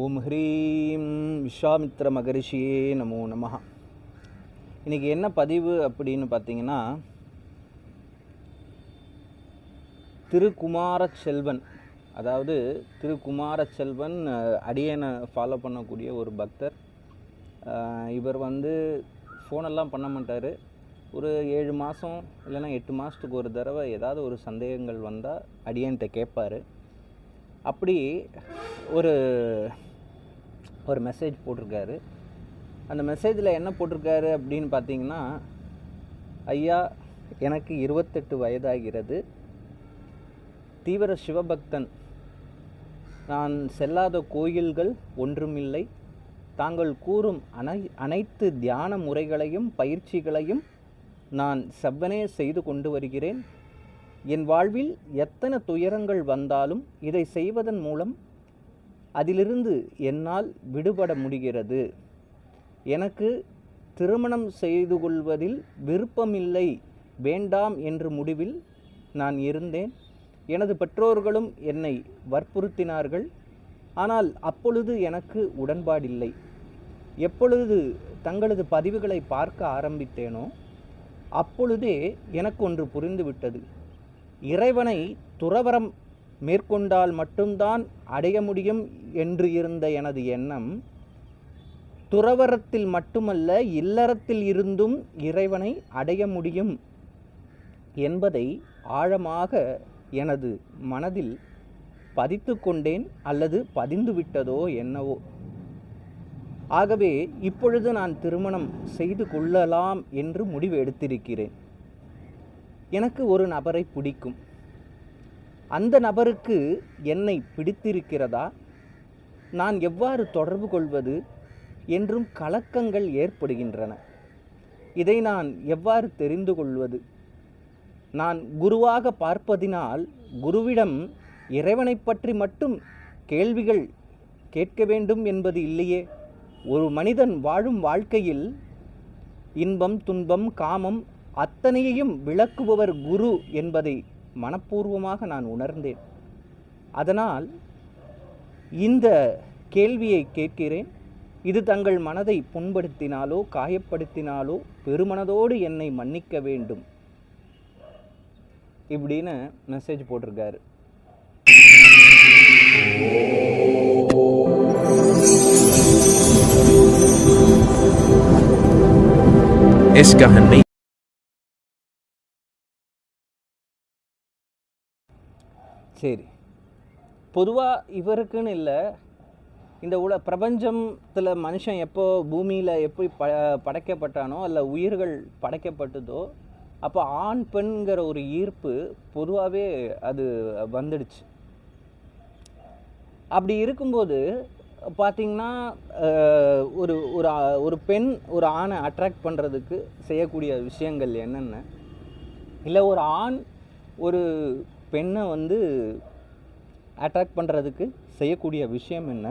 ஓம் ஹ்ரீம் விஸ்வாமித்ர மகரிஷியே நமோ நமஹ. இன்றைக்கி என்ன பதிவு அப்படின்னு பார்த்தீங்கன்னா, திருக்குமாரச்செல்வன், அதாவது திருக்குமாரச்செல்வன் அடியனை ஃபாலோ பண்ணக்கூடிய ஒரு பக்தர். இவர் ஃபோனெல்லாம் பண்ண மாட்டார். ஒரு 7 மாதம் இல்லைன்னா 8 மாதத்துக்கு ஒரு தடவை ஏதாவது ஒரு சந்தேகங்கள் வந்தால் அடியன்கிட்ட கேட்பார். அப்படி ஒரு மெசேஜ் போட்டிருக்காரு. அந்த மெசேஜில் என்ன போட்டிருக்காரு அப்படின்னு பார்த்தீங்கன்னா, ஐயா, எனக்கு 28 வயதாகிறது. தீவிர சிவபக்தன். நான் செல்லாத கோயில்கள் ஒன்றுமில்லை. தாங்கள் கூறும் அனைத்து தியான முறைகளையும் பயிற்சிகளையும் நான் செவ்வனே செய்து கொண்டு வருகிறேன். என் வாழ்வில் எத்தனை துயரங்கள் வந்தாலும் இதை செய்வதன் மூலம் அதிலிருந்து என்னால் விடுபட முடிகிறது. எனக்கு திருமணம் செய்து கொள்வதில் விருப்பமில்லை, வேண்டாம் என்ற முடிவில் நான் இருந்தேன். எனது பெற்றோர்களும் என்னை வற்புறுத்தினார்கள். ஆனால் அப்பொழுது எனக்கு உடன்பாடில்லை. எப்பொழுது தங்களது பதிவுகளை பார்க்க ஆரம்பித்தேனோ அப்பொழுதே எனக்கு ஒன்று புரிந்துவிட்டது. இறைவனை துறவரம் மேற்கொண்டால் மட்டும்தான் அடைய முடியும் என்று இருந்த எனது எண்ணம், துறவரத்தில் மட்டுமல்ல இல்லறத்தில் இருந்தும் இறைவனை அடைய முடியும் என்பதை ஆழமாக எனது மனதில் பதித்து கொண்டேன், அல்லது பதிந்துவிட்டதோ என்னவோ. ஆகவே இப்பொழுது நான் திருமணம் செய்து கொள்ளலாம் என்று முடிவு எடுத்திருக்கிறேன். எனக்கு ஒரு நபரை பிடிக்கும். அந்த நபருக்கு என்னை பிடித்திருக்கிறதா, நான் எவ்வாறு தொடர்பு கொள்வது என்றும் கலக்கங்கள் ஏற்படுகின்றன. இதை நான் எவ்வாறு தெரிந்து கொள்வது? நான் குருவாக பார்ப்பதினால் குருவிடம் இறைவனை பற்றி மட்டும் கேள்விகள் கேட்க வேண்டும் என்பது இல்லையே. ஒரு மனிதன் வாழும் வாழ்க்கையில் இன்பம், துன்பம், காமம் அத்தனையையும் விளக்குபவர் குரு என்பதை மனப்பூர்வமாக நான் உணர்ந்தேன். அதனால் இந்த கேள்வியை கேட்கிறேன். இது தங்கள் மனதை புண்படுத்தினாலோ காயப்படுத்தினாலோ பெருமனதோடு என்னை மன்னிக்க வேண்டும் இப்படின்னு மெசேஜ் போட்டிருக்காரு. சரி, பொதுவாக இவருக்குன்னு இல்லை, இந்த பிரபஞ்சத்தில் மனுஷன் எப்போ பூமியில் எப்படி படைக்கப்பட்டானோ அல்ல உயிர்கள் படைக்கப்பட்டதோ அப்போ ஆண் பெண்கிற ஒரு ஈர்ப்பு பொதுவாகவே அது வந்துடுச்சு. அப்படி இருக்கும்போது பார்த்திங்கன்னா, ஒரு ஒரு ஒரு பெண் ஒரு ஆணை அட்ராக்ட் பண்ணுறதுக்கு செய்யக்கூடிய விஷயங்கள் என்னென்ன, இல்லை ஒரு ஆண் ஒரு பெண்ணை அட்ராக்ட் பண்ணுறதுக்கு செய்யக்கூடிய விஷயம் என்ன,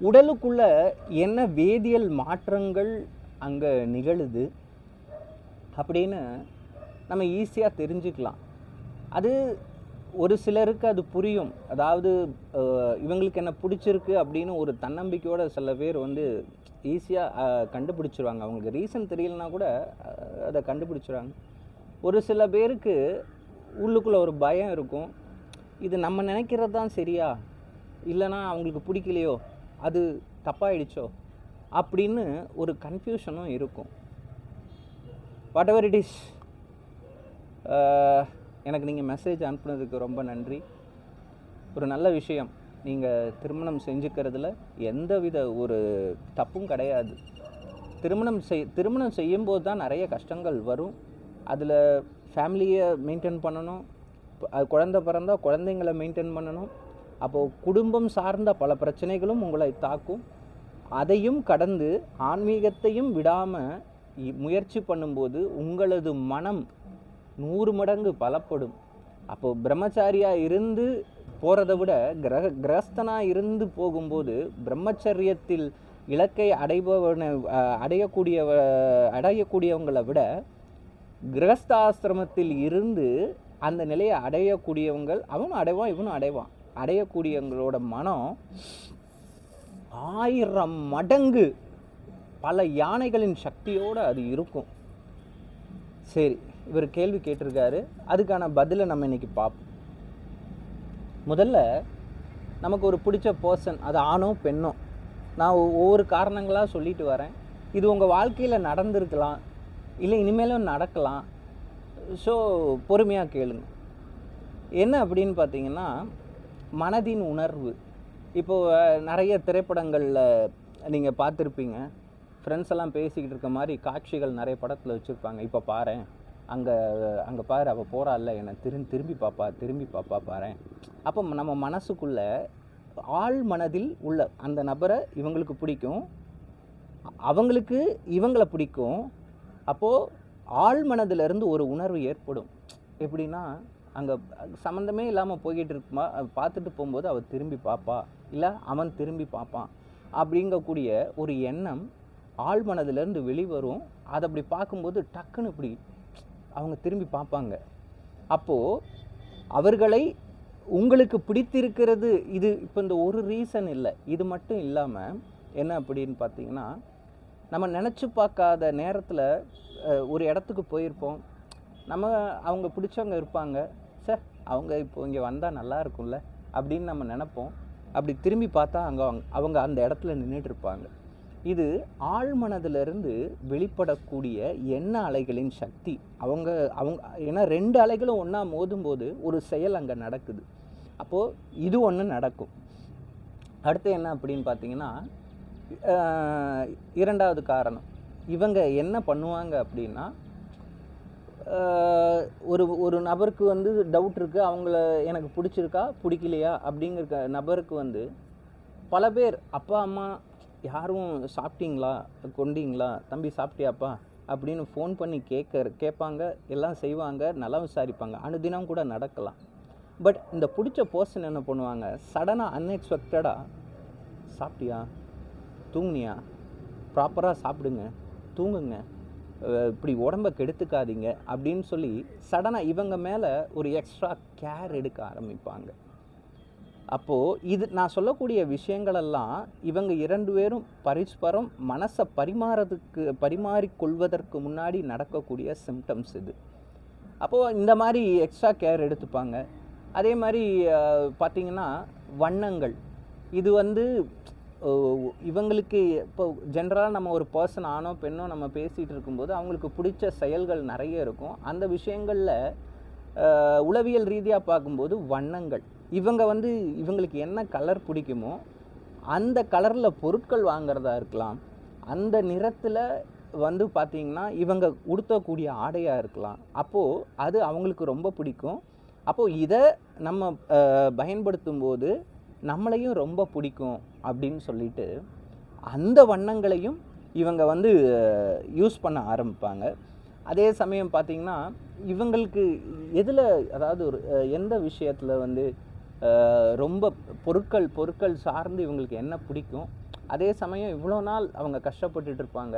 உடலுக்குள்ள என்ன வேதியியல் மாற்றங்கள் அங்கே நிகழுது அப்படின்னு நம்ம ஈஸியாக தெரிஞ்சுக்கலாம். அது ஒரு சிலருக்கு அது புரியும். அதாவது இவங்களுக்கு என்ன பிடிச்சிருக்கு அப்படின்னு ஒரு தன்னம்பிக்கையோட சில பேர் ஈஸியாக கண்டுபிடிச்சிருவாங்க. அவங்களுக்கு ரீசன் தெரியலனா கூட அதை கண்டுபிடிச்சிருவாங்க. ஒரு சில பேருக்கு உள்ளுக்குள்ளே ஒரு பயம் இருக்கும். இது நம்ம நினைக்கிறது தான் சரியா, இல்லைனா அவங்களுக்கு பிடிக்கலையோ, அது தப்பாயிடுச்சோ அப்படின்னு ஒரு கன்ஃபியூஷனும் இருக்கும். வாட் எவர் இட் இஸ், எனக்கு நீங்கள் மெசேஜ் அனுப்புனதுக்கு ரொம்ப நன்றி. ஒரு நல்ல விஷயம். நீங்கள் திருமணம் செஞ்சுக்கிறதுல எந்தவித ஒரு தப்பும் கிடையாது. திருமணம் செய்யும்போது தான் நிறைய கஷ்டங்கள் வரும். அதில் ஃபேமிலியை மெயின்டைன் பண்ணணும், குழந்தை பிறந்தால் குழந்தைங்களை மெயின்டைன் பண்ணணும். அப்போது குடும்பம் சார்ந்த பல பிரச்சனைகளும் உங்களை தாக்கும். அதையும் கடந்து ஆன்மீகத்தையும் விடாமல் முயற்சி பண்ணும்போது உங்களது மனம் 100 மடங்கு பலப்படும். அப்போது பிரம்மச்சாரியாக இருந்து போகிறத விட கிரகஸ்தனாக இருந்து போகும்போது பிரம்மச்சரியத்தில் இலக்கை அடையக்கூடியவங்களை விட கிரகஸ்தாசிரமத்தில் இருந்து அந்த நிலையை அடையக்கூடியவங்கள் அவனும் அடைவான், இவனும் அடைவான். அடையக்கூடியவங்களோட மனம் 1000 மடங்கு பல யானைகளின் சக்தியோடு அது இருக்கும். சரி, இவர் கேள்வி கேட்டிருக்காரு, அதுக்கான பதிலை நம்ம இன்னைக்கு பார்ப்போம். முதல்ல நமக்கு ஒரு பிடிச்ச பர்சன், அது ஆணோ பெண்ணோ, நான் ஒவ்வொரு காரணங்களாக சொல்லிட்டு வரேன். இது உங்கள் வாழ்க்கையில் நடந்திருக்கலாம், இல்லை இனிமேலும் நடக்கலாம். ஸோ பொறுமையாக கேளுங்க. என்ன அப்படின்னு பார்த்தீங்கன்னா, மனதின் உணர்வு. இப்போது நிறைய திரைப்படங்களில் நீங்கள் பார்த்துருப்பீங்க, ஃப்ரெண்ட்ஸ் எல்லாம் பேசிக்கிட்டு இருக்க மாதிரி காட்சிகள் நிறைய படத்தில் வச்சுருப்பாங்க. இப்போ பாரேன், அங்கே பாரு அவள் போகிறாள்ல, என்னை திரும்பி பாப்பா பாரேன். அப்போ நம்ம மனசுக்குள்ளே ஆழ் மனதில் உள்ள அந்த நபரை இவங்களுக்கு பிடிக்கும், அவங்களுக்கு இவங்களை பிடிக்கும். அப்போது ஆழ் மனதிலிருந்து ஒரு உணர்வு ஏற்படும். எப்படின்னா, அங்கே சம்மந்தமே இல்லாமல் போய்கிட்டு இருக்குமா, பார்த்துட்டு போகும்போது அவள் திரும்பி பார்ப்பா, இல்லை அவன் திரும்பி பார்ப்பான் அப்படிங்கக்கூடிய ஒரு எண்ணம் ஆழ் மனதிலேருந்து வெளிவரும். அதை அப்படி பார்க்கும்போது டக்குன்னு இப்படி அவங்க திரும்பி பார்ப்பாங்க. அப்போது அவர்களை உங்களுக்கு பிடித்திருக்கிறது. இது இப்போ இந்த ஒரு ரீசன் இல்லை, இது மட்டும் இல்லாமல் என்ன அப்படின்னு பார்த்தீங்கன்னா, நம்ம நினச்சி பார்க்காத நேரத்தில் ஒரு இடத்துக்கு போயிருப்போம், நம்ம அவங்க பிடிச்சவங்க இருப்பாங்க, சார் அவங்க இப்போ இங்கே வந்தால் நல்லா இருக்கும்ல அப்படின்னு நம்ம நினைப்போம். அப்படி திரும்பி பார்த்தா அவங்க அந்த இடத்துல நின்றுட்டு இருப்பாங்க. இது ஆழ்மனதிலிருந்து வெளிப்படக்கூடிய எண்ண அலைகளின் சக்தி. அவங்க ஏன்னா 2 அலைகளும் ஒன்றா மோதும்போது ஒரு செயல் அங்கே நடக்குது. அப்போது இது ஒன்று நடக்கும். அடுத்து என்ன அப்படின்னு பார்த்தீங்கன்னா, 2வது காரணம், இவங்க என்ன பண்ணுவாங்க அப்படின்னா, ஒரு நபருக்கு வந்து டவுட் இருக்குது, அவங்கள எனக்கு பிடிச்சிருக்கா பிடிக்கலையா அப்படிங்கிற நபருக்கு பல பேர் அப்பா அம்மா யாரும் சாப்பிட்டீங்களா, கொண்டீங்களா, தம்பி சாப்பிட்டியாப்பா அப்படின்னு ஃபோன் பண்ணி கேட்பாங்க, எல்லாம் செய்வாங்க, நல்லா விசாரிப்பாங்க, அனுதினம் கூட நடக்கலாம். பட் இந்த பிடிச்ச பர்சன் என்ன பண்ணுவாங்க, சடனாக அன்எக்ஸ்பெக்டடாக சாப்பிட்டியா, தூங்குனியா, ப்ராப்பராக சாப்பிடுங்க, தூங்குங்க, இப்படி உடம்பை கெடுத்துக்காதீங்க அப்படின்னு சொல்லி சடனாக இவங்க மேலே ஒரு எக்ஸ்ட்ரா கேர் எடுக்க ஆரம்பிப்பாங்க. அப்போது இது நான் சொல்லக்கூடிய விஷயங்களெல்லாம் இவங்க 2 பேரும் பரஸ்பரம் மனசை பரிமாறிக்கொள்வதற்கு முன்னாடி நடக்கக்கூடிய சிம்டம்ஸ் இது. அப்போது இந்த மாதிரி எக்ஸ்ட்ரா கேர் எடுத்துப்பாங்க. அதே மாதிரி பார்த்திங்கன்னா, வண்ணங்கள், இது இவங்களுக்கு இப்போ ஜென்ரலாக நம்ம ஒரு பர்சன் ஆணோ பெண்ணோ நம்ம பேசிகிட்டு இருக்கும்போது அவங்களுக்கு பிடிச்ச செயல்கள் நிறைய இருக்கும். அந்த விஷயங்களில் உளவியல் ரீதியாக பார்க்கும்போது வண்ணங்கள், இவங்களுக்கு என்ன கலர் பிடிக்குமோ அந்த கலரில் பொருட்கள் வாங்கிறதா இருக்கலாம், அந்த நிறத்தில் பார்த்திங்கன்னா இவங்க உடுத்தக்கூடிய ஆடையாக இருக்கலாம். அப்போது அது அவங்களுக்கு ரொம்ப பிடிக்கும். அப்போது இதை நம்ம பயன்படுத்தும் போது நம்மளையும் ரொம்ப பிடிக்கும் அப்படின்னு சொல்லிட்டு அந்த வண்ணங்களையும் இவங்க யூஸ் பண்ண ஆரம்பிப்பாங்க. அதே சமயம் பார்த்திங்கன்னா, இவங்களுக்கு எதில், அதாவது எந்த விஷயத்தில் ரொம்ப பொருட்கள் சார்ந்து இவங்களுக்கு என்ன பிடிக்கும், அதே சமயம் இவ்வளோ நாள் அவங்க கஷ்டப்பட்டுட்டு இருப்பாங்க,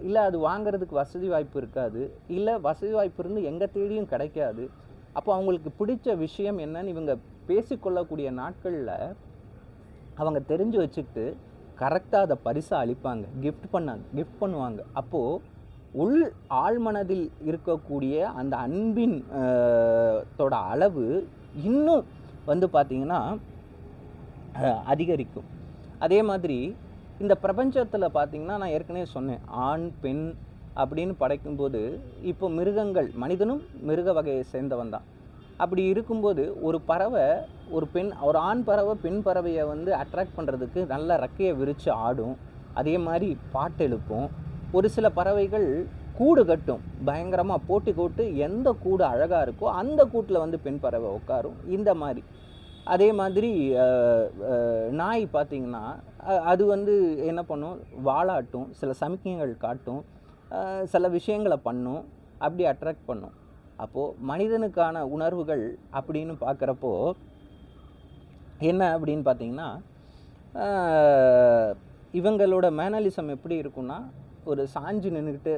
இல்லை அது வாங்கிறதுக்கு வசதி வாய்ப்பு இருக்காது, இல்லை வசதி வாய்ப்பு இருந்து எங்கே தேடியும் கிடைக்காது. அப்போ அவங்களுக்கு பிடிச்ச விஷயம் என்னன்னு இவங்க பேசிக்கொள்ளக்கூடிய நாட்களில் அவங்க தெரிஞ்சு வச்சுக்கிட்டு கரெக்டாக அதை பரிசாக அளிப்பாங்க, கிஃப்ட் பண்ணுவாங்க. அப்போது ஆழ்மனதில் இருக்கக்கூடிய அந்த அன்பின் தோட அளவு இன்னும் பார்த்திங்கன்னா அதிகரிக்கும். அதே மாதிரி இந்த பிரபஞ்சத்தில் பார்த்திங்கன்னா, நான் ஏற்கனவே சொன்னேன், ஆண் பெண் அப்படின்னு படைக்கும்போது இப்போ மிருகங்கள், மனிதனும் மிருக வகையை சேர்ந்தவன் தான். அப்படி இருக்கும்போது ஒரு பறவை, ஒரு ஆண் பறவை பெண் பறவையை அட்ராக்ட் பண்ணுறதுக்கு நல்ல ரெக்கையை விரித்து ஆடும், அதே மாதிரி பாட்டு எழுப்பும். ஒரு சில பறவைகள் கூடு கட்டும், பயங்கரமாக போட்டி போட்டு எந்த கூடு அழகாக இருக்கோ அந்த கூட்டில் பெண் பறவை உட்காரும். இந்த மாதிரி அதே மாதிரி நாய் பார்த்திங்கன்னா, அது என்ன பண்ணும், வாலாட்டும், சில சமிக்கைகள் காட்டும், சில விஷயங்களை பண்ணும், அப்படி அட்ராக்ட் பண்ணும். அப்போது மனிதனுக்கான உணர்வுகள் அப்படின்னு பார்க்குறப்போ என்ன அப்படின்னு பார்த்திங்கன்னா, இவங்களோட மேனலிசம் எப்படி இருக்குன்னா, ஒரு சாஞ்சு நின்றுக்கிட்டு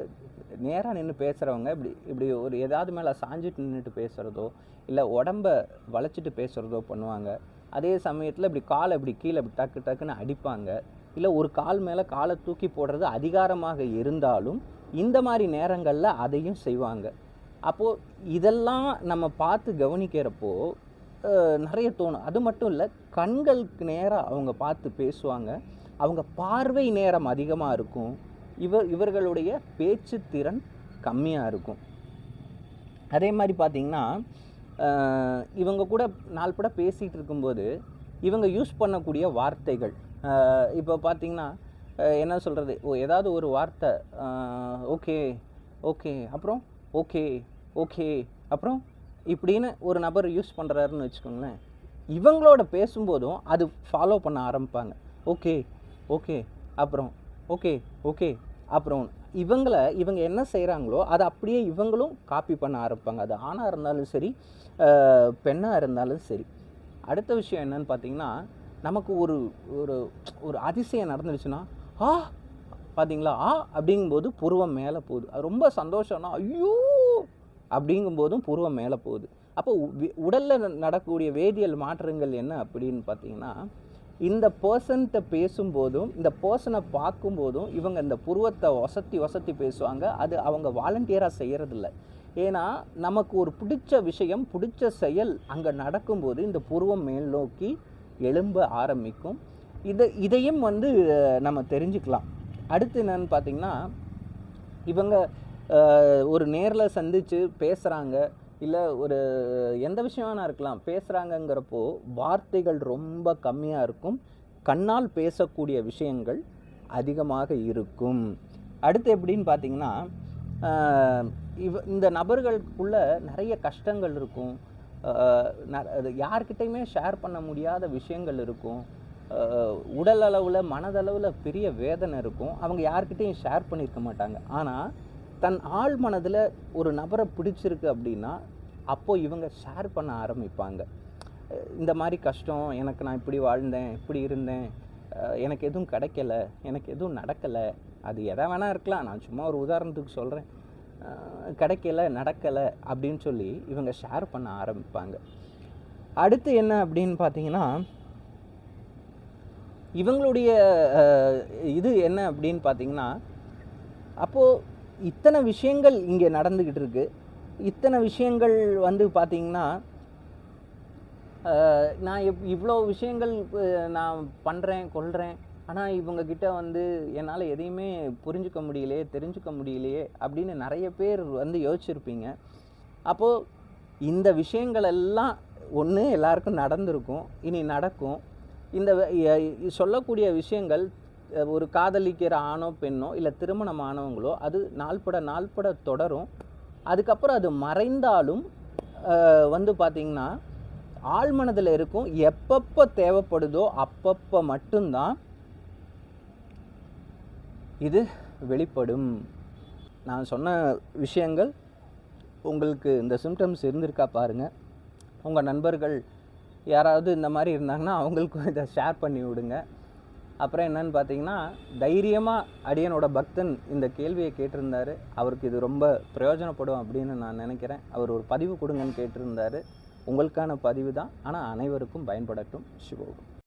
நேராக நின்று பேசுகிறவங்க இப்படி ஒரு ஏதாவது மேலே சாஞ்சிட்டு நின்றுட்டு பேசுகிறதோ, இல்லை உடம்பை வளைச்சிட்டு பேசுகிறதோ பண்ணுவாங்க. அதே சமயத்தில் இப்படி காலை இப்படி கீழே இப்படி டக்கு டக்குன்னு அடிப்பாங்க. இல்லை ஒரு கால் மேலே காலை தூக்கி போடுறது அதிகாரமாக இருந்தாலும் இந்த மாதிரி நேரங்களில் அதையும் செய்வாங்க. அப்போது இதெல்லாம் நம்ம பார்த்து கவனிக்கிறப்போ நிறைய தோணும். அது மட்டும் இல்லை, கண்களுக்கு நேராக அவங்க பார்த்து பேசுவாங்க. அவங்க பார்வை நேரம் அதிகமாக இருக்கும். இவர்களுடைய பேச்சு திறன் கம்மியாக இருக்கும். அதே மாதிரி பார்த்திங்கன்னா, இவங்க கூட நாள்பட பேசிகிட்டு இருக்கும்போது இவங்க யூஸ் பண்ணக்கூடிய வார்த்தைகள், இப்போ பார்த்திங்கன்னா என்ன சொல்கிறது, ஏதாவது ஒரு வார்த்தை ஓகே ஓகே அப்புறம் ஓகே ஓகே அப்புறம் இப்படின்னு ஒரு நபர் யூஸ் பண்ணுறாருன்னு வச்சுக்கோங்களேன். இவங்களோட பேசும்போதும் அது ஃபாலோ பண்ண ஆரம்பிப்பாங்க. ஓகே ஓகே அப்புறம் ஓகே ஓகே அப்புறம் இவங்க என்ன செய்கிறாங்களோ அதை அப்படியே இவங்களும் காப்பி பண்ண ஆரம்பிப்பாங்க. அது ஆணாக இருந்தாலும் சரி, பெண்ணாக இருந்தாலும் சரி. அடுத்த விஷயம் என்னன்னு பார்த்தீங்கன்னா, நமக்கு ஒரு ஒரு ஒரு அதிசயம் நடந்துடுச்சுன்னா, பார்த்தீங்களா அப்படிங்கும்போது புருவம் மேலே போகுது. அது ரொம்ப சந்தோஷம்னா ஐயோ அப்படிங்கும்போதும் புருவம் மேலே போகுது. அப்போ உடலில் நடக்கக்கூடிய வேதியியல் மாற்றங்கள் என்ன அப்படின்னு பார்த்தீங்கன்னா, இந்த பர்சன்கிட்ட பேசும்போதும் இந்த பர்சனை பார்க்கும்போதும் இவங்க இந்த புருவத்தை வசத்தி பேசுவாங்க. அது அவங்க வாலண்டியராக செய்கிறதில்ல. ஏன்னா நமக்கு ஒரு பிடிச்ச விஷயம், பிடிச்ச செயல் அங்கே நடக்கும்போது இந்த புருவம் மேல் நோக்கி எழும்ப ஆரம்பிக்கும். இதையும் நம்ம தெரிஞ்சுக்கலாம். அடுத்து என்னன்னு பார்த்தீங்கன்னா, இவங்க ஒரு நேரில் சந்தித்து பேசுகிறாங்க, இல்லை ஒரு எந்த விஷயமா இருக்கலாம், பேசுகிறாங்கங்கிறப்போ வார்த்தைகள் ரொம்ப கம்மியாக இருக்கும். கண்ணால் பேசக்கூடிய விஷயங்கள் அதிகமாக இருக்கும். அடுத்து எப்படின்னு பார்த்தீங்கன்னா, இந்த நபர்களுக்குள்ள நிறைய கஷ்டங்கள் இருக்கும். யார்கிட்டையுமே ஷேர் பண்ண முடியாத விஷயங்கள் இருக்கும். உடல் அளவில் மனதளவில் பெரிய வேதனை இருக்கும். அவங்க யார்கிட்டையும் ஷேர் பண்ணியிருக்க மாட்டாங்க. ஆனால் தன் ஆழ் மனதில் ஒரு நபரை பிடிச்சிருக்கு அப்படின்னா அப்போது இவங்க ஷேர் பண்ண ஆரம்பிப்பாங்க. இந்த மாதிரி கஷ்டம், எனக்கு நான் இப்படி வாழ்ந்தேன், இப்படி இருந்தேன், எனக்கு எதுவும் கிடைக்கல, எனக்கு எதுவும் நடக்கலை, அது எதை வேணால் இருக்கலாம், நான் சும்மா ஒரு உதாரணத்துக்கு சொல்கிறேன், கிடைக்கல நடக்கலை அப்படின்னு சொல்லி இவங்க ஷேர் பண்ண ஆரம்பிப்பாங்க. அடுத்து என்ன அப்படின்னு பார்த்தீங்கன்னா, இவங்களுடைய இது என்ன அப்படின்னு பார்த்தீங்கன்னா, அப்போது இத்தனை விஷயங்கள் இங்கே நடந்துக்கிட்டு இருக்கு. இத்தனை விஷயங்கள் பார்த்தீங்கன்னா, நான் இவ்வளோ விஷயங்கள் நான் பண்ணுறேன் கொள்கிறேன், ஆனால் இவங்கக்கிட்ட என்னால் எதையுமே புரிஞ்சுக்க முடியலையே, தெரிஞ்சுக்க முடியலையே அப்படின்னு நிறைய பேர் யோசிச்சிருப்பீங்க. அப்போது இந்த விஷயங்கள் எல்லாம் ஒன்று எல்லாருக்கும் நடந்திருக்கும், இனி நடக்கும். இந்த சொல்லக்கூடிய விஷயங்கள் ஒரு காதலிக்கிற ஆணோ பெண்ணோ இல்லை திருமணம் ஆனவங்களோ அது நாள்பட தொடரும். அதுக்கப்புறம் அது மறைந்தாலும் பார்த்திங்கன்னா ஆழ்மனதில் இருக்கும். எப்பப்போ தேவைப்படுதோ அப்பப்போ மட்டும்தான் இது வெளிப்படும். நான் சொன்ன விஷயங்கள் உங்களுக்கு இந்த சிம்டம்ஸ் இருந்திருக்கா பாருங்கள். உங்கள் நண்பர்கள் யாராவது இந்த மாதிரி இருந்தாங்கன்னா அவங்களுக்கும் இதை ஷேர் பண்ணி விடுங்க. அப்புறம் என்னன்னு பார்த்தீங்கன்னா, தைரியமாக அடியனோட பக்தன் இந்த கேள்வியை கேட்டிருந்தார். அவருக்கு இது ரொம்ப பிரயோஜனப்படும் அப்படின்னு நான் நினைக்கிறேன். அவர் ஒரு பதிவு கொடுங்கன்னு கேட்டிருந்தார். உங்களுக்கான பதிவு தான், ஆனால் அனைவருக்கும் பயன்படட்டும். சிவோகம்.